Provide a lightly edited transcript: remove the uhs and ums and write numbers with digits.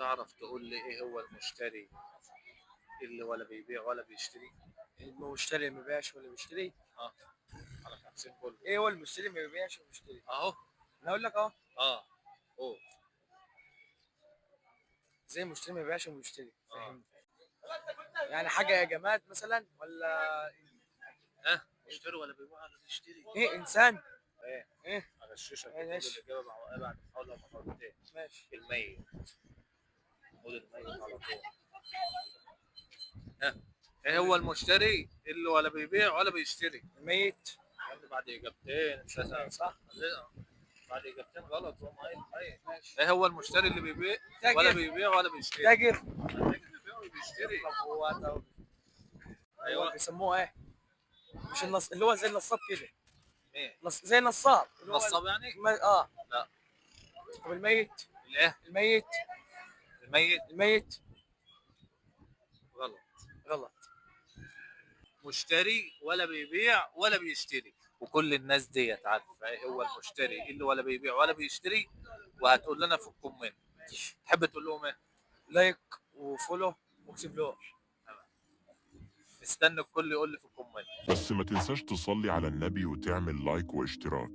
تعرف تقول لي ايه هو المشتري اللي ولا بيبيع ولا بيشتري؟ المشتري ما بيبيعش ولا بيشتري. اه، على 50 كله. ايه هو المشتري ما بيبيعش ولا بيشتري؟ اهو. انا اقول لك اهو. اه. اوه. زي المشتري ما بيبيعش ولا بيشتري، اه. فهمت؟ يعني حاجه يا جماد مثلا ولا ها، مشتري ولا بيبيع ولا بيشتري؟ ايه؟ انسان؟ ايه؟ ايه؟ اغششك وتقول لي ماشي الاجابه بعد محاوله ومحاولتين. ماشي. الميت. خد الميت على طول. ها، ايه هو المشتري اللي ولا بيبيع ولا بيشتري؟ الميت. قال لي بعد اجابتين مش الميت صح؟ لا، بعد اجابتين غلط. هو الميت. ماشي. ايه هو المشتري اللي بيبيع ولا تاجر. بيبيع ولا بيشتري؟ تاجر. التاجر بيبيع وبيشتري. طب هو ايوه. بيسموه ايه؟ مش اللي هو زي النصاب كده. مين؟ زي النصاب اللي هو نصاب يعني؟ اه. لا. طب الميت. الايه؟ الميت. الميت. الميت. غلط. غلط. مشتري ولا بيبيع ولا بيشتري، وكل الناس ديت عارفه ايه هو المشتري اللي ولا بيبيع ولا بيشتري، وهتقول لنا في الكومنت. تحب تقول لهم ايه؟ لايك وفولو واكسبلور. استنى الكل يقول لي في الكومنت. بس ما تنساش تصلي على النبي وتعمل لايك واشتراك.